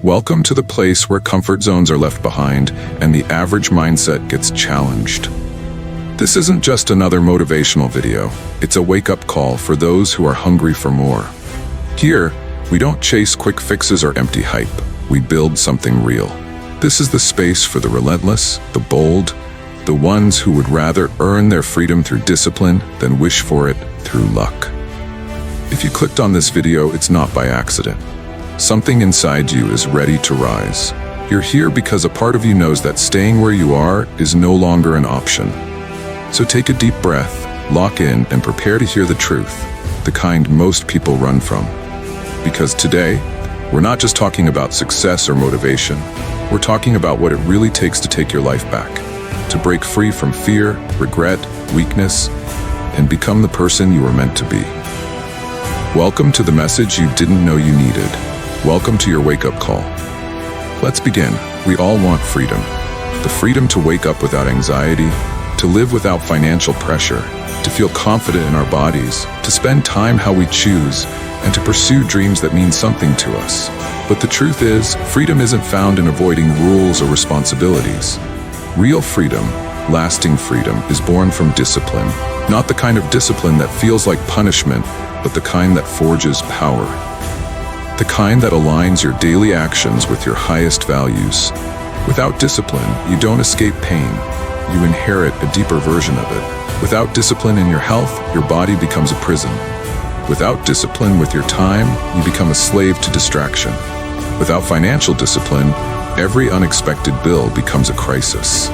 Welcome to the place where comfort zones are left behind and the average mindset gets challenged. This isn't just another motivational video, it's a wake-up call for those who are hungry for more. Here, we don't chase quick fixes or empty hype, we build something real. This is the space for the relentless, the bold, the ones who would rather earn their freedom through discipline than wish for it through luck. If you clicked on this video, it's not by accident. Something inside you is ready to rise. You're here because a part of you knows that staying where you are is no longer an option. So take a deep breath, lock in, and prepare to hear the truth, the kind most people run from. Because today, we're not just talking about success or motivation, we're talking about what it really takes to take your life back, to break free from fear, regret, weakness, and become the person you were meant to be. Welcome to the message you didn't know you needed. Welcome to your wake-up call. Let's begin. We all want freedom. The freedom to wake up without anxiety, to live without financial pressure, to feel confident in our bodies, to spend time how we choose, and to pursue dreams that mean something to us. But the truth is, freedom isn't found in avoiding rules or responsibilities. Real freedom, lasting freedom, is born from discipline. Not the kind of discipline that feels like punishment, but the kind that forges power. The kind that aligns your daily actions with your highest values. Without discipline, you don't escape pain. You inherit a deeper version of it. Without discipline in your health, your body becomes a prison. Without discipline with your time, you become a slave to distraction. Without financial discipline, every unexpected bill becomes a crisis.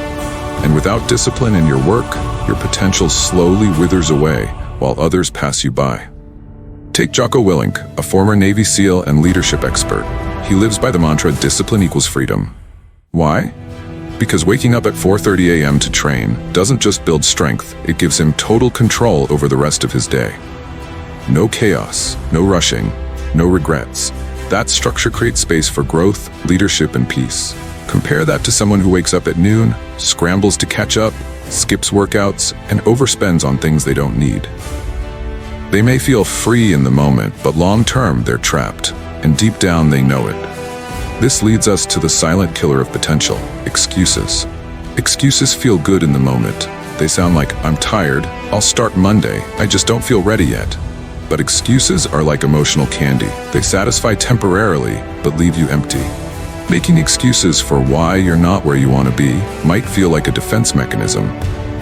And without discipline in your work, your potential slowly withers away while others pass you by. Take Jocko Willink, a former Navy SEAL and leadership expert. He lives by the mantra, discipline equals freedom. Why? Because waking up at 4:30 a.m. to train doesn't just build strength, it gives him total control over the rest of his day. No chaos, no rushing, no regrets. That structure creates space for growth, leadership, and peace. Compare that to someone who wakes up at noon, scrambles to catch up, skips workouts, and overspends on things they don't need. They may feel free in the moment, but long-term they're trapped, and deep down they know it. This leads us to the silent killer of potential, excuses. Excuses feel good in the moment. They sound like, I'm tired, I'll start Monday, I just don't feel ready yet. But excuses are like emotional candy. They satisfy temporarily, but leave you empty. Making excuses for why you're not where you want to be might feel like a defense mechanism,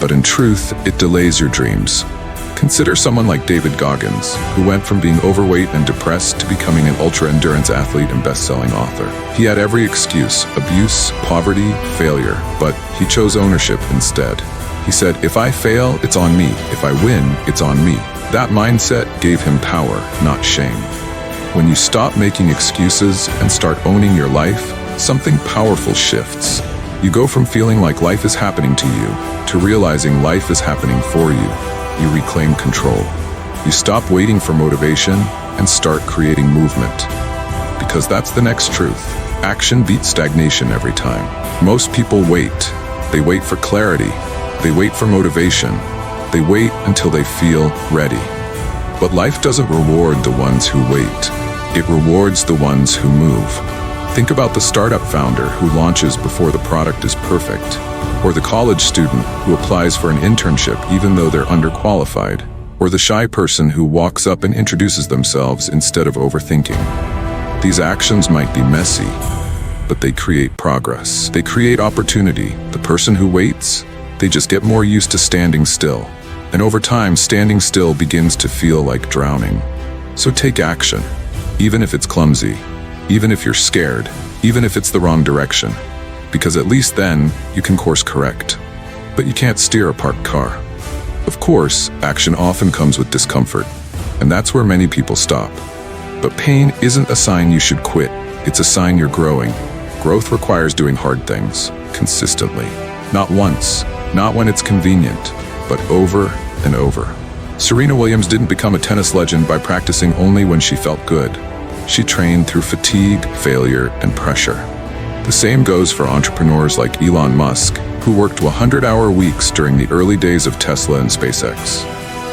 but in truth, it delays your dreams. Consider someone like David Goggins, who went from being overweight and depressed to becoming an ultra-endurance athlete and best-selling author. He had every excuse: abuse, poverty, failure, but he chose ownership instead. He said, if I fail, it's on me. If I win, it's on me. That mindset gave him power, not shame. When you stop making excuses and start owning your life, something powerful shifts. You go from feeling like life is happening to you to realizing life is happening for you. You reclaim control. You stop waiting for motivation and start creating movement. Because that's the next truth. Action beats stagnation every time. Most people wait. They wait for clarity. They wait for motivation. They wait until they feel ready. But life doesn't reward the ones who wait. It rewards the ones who move. Think about the startup founder who launches before the product is perfect, or the college student who applies for an internship even though they're underqualified, or the shy person who walks up and introduces themselves instead of overthinking. These actions might be messy, but they create progress. They create opportunity. The person who waits, they just get more used to standing still. And over time, standing still begins to feel like drowning. So take action, even if it's clumsy, even if you're scared, even if it's the wrong direction. Because at least then, you can course correct. But you can't steer a parked car. Of course, action often comes with discomfort, and that's where many people stop. But pain isn't a sign you should quit, it's a sign you're growing. Growth requires doing hard things, consistently. Not once, not when it's convenient, but over and over. Serena Williams didn't become a tennis legend by practicing only when she felt good. She trained through fatigue, failure, and pressure. The same goes for entrepreneurs like Elon Musk, who worked 100-hour weeks during the early days of Tesla and SpaceX.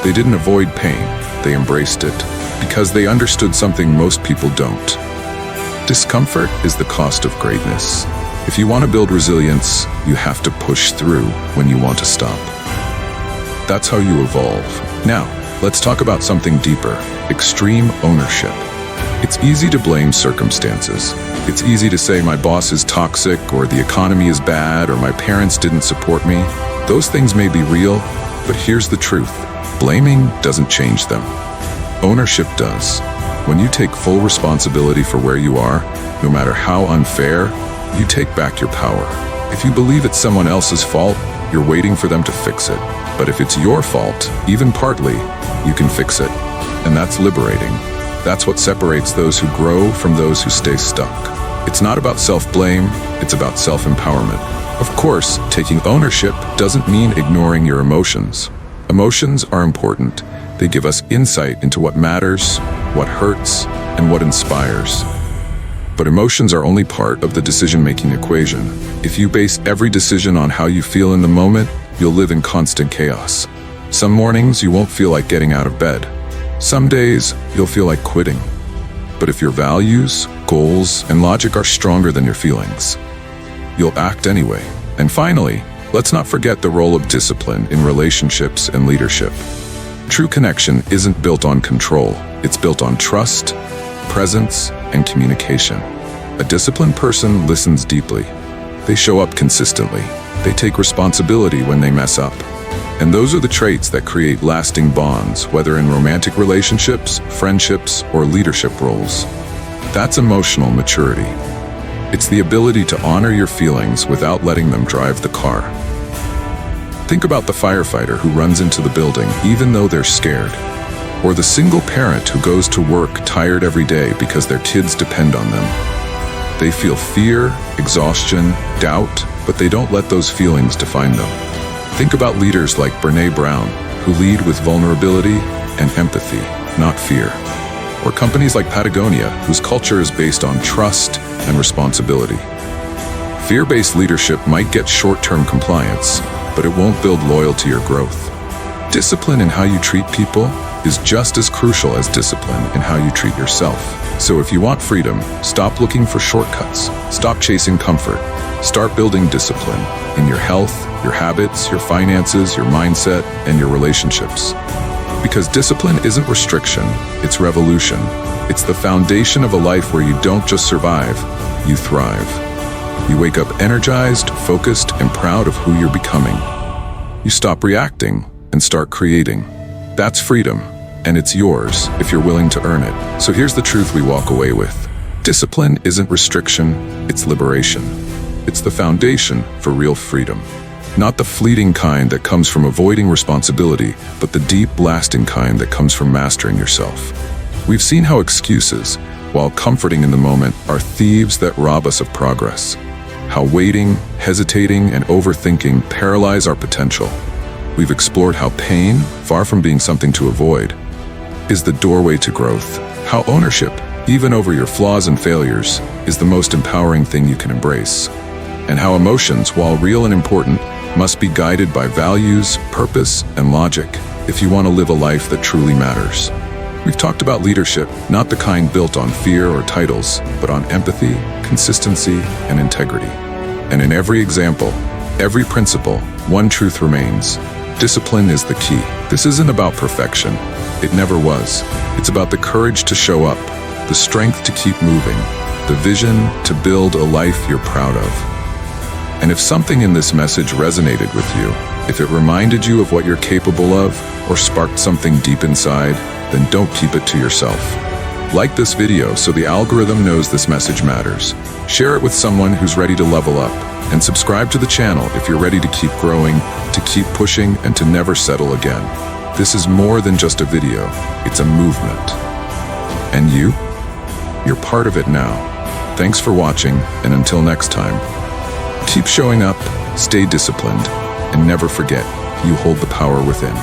They didn't avoid pain, they embraced it, because they understood something most people don't. Discomfort is the cost of greatness. If you want to build resilience, you have to push through when you want to stop. That's how you evolve. Now, let's talk about something deeper: extreme ownership. It's easy to blame circumstances. It's easy to say my boss is toxic, or the economy is bad, or my parents didn't support me. Those things may be real, but here's the truth: blaming doesn't change them. Ownership does. When you take full responsibility for where you are, no matter how unfair, you take back your power. If you believe it's someone else's fault, you're waiting for them to fix it. But if it's your fault, even partly, you can fix it. And that's liberating. That's what separates those who grow from those who stay stuck. It's not about self-blame, it's about self-empowerment. Of course, taking ownership doesn't mean ignoring your emotions. Emotions are important. They give us insight into what matters, what hurts, and what inspires. But emotions are only part of the decision-making equation. If you base every decision on how you feel in the moment, you'll live in constant chaos. Some mornings you won't feel like getting out of bed. Some days you'll feel like quitting. But if your values, goals, and logic are stronger than your feelings, you'll act anyway. And finally, let's not forget the role of discipline in relationships and leadership. True connection isn't built on control. It's built on trust, presence, and communication. A disciplined person listens deeply. They show up consistently. They take responsibility when they mess up. And those are the traits that create lasting bonds, whether in romantic relationships, friendships, or leadership roles. That's emotional maturity. It's the ability to honor your feelings without letting them drive the car. Think about the firefighter who runs into the building even though they're scared, or the single parent who goes to work tired every day because their kids depend on them. They feel fear, exhaustion, doubt, but they don't let those feelings define them. Think about leaders like Brené Brown, who lead with vulnerability and empathy, not fear. Or companies like Patagonia, whose culture is based on trust and responsibility. Fear-based leadership might get short-term compliance, but it won't build loyalty or growth. Discipline in how you treat people is just as crucial as discipline in how you treat yourself. So if you want freedom, stop looking for shortcuts. Stop chasing comfort. Start building discipline in your health, your habits, your finances, your mindset, and your relationships. Because discipline isn't restriction, it's revolution. It's the foundation of a life where you don't just survive, you thrive. You wake up energized, focused, and proud of who you're becoming. You stop reacting and start creating. That's freedom, and it's yours if you're willing to earn it. So here's the truth we walk away with. Discipline isn't restriction, it's liberation. It's the foundation for real freedom. Not the fleeting kind that comes from avoiding responsibility, but the deep, lasting kind that comes from mastering yourself. We've seen how excuses, while comforting in the moment, are thieves that rob us of progress. How waiting, hesitating, and overthinking paralyze our potential. We've explored how pain, far from being something to avoid, is the doorway to growth. How ownership, even over your flaws and failures, is the most empowering thing you can embrace. And how emotions, while real and important, must be guided by values, purpose, and logic if you want to live a life that truly matters. We've talked about leadership, not the kind built on fear or titles, but on empathy, consistency, and integrity. And in every example, every principle, one truth remains: discipline is the key. This isn't about perfection. It never was. It's about the courage to show up, the strength to keep moving, the vision to build a life you're proud of. And if something in this message resonated with you, if it reminded you of what you're capable of, or sparked something deep inside, then don't keep it to yourself. Like this video so the algorithm knows this message matters. Share it with someone who's ready to level up, and subscribe to the channel if you're ready to keep growing, to keep pushing, and to never settle again. This is more than just a video, it's a movement. And you? You're part of it now. Thanks for watching, and until next time, keep showing up, stay disciplined, and never forget, you hold the power within.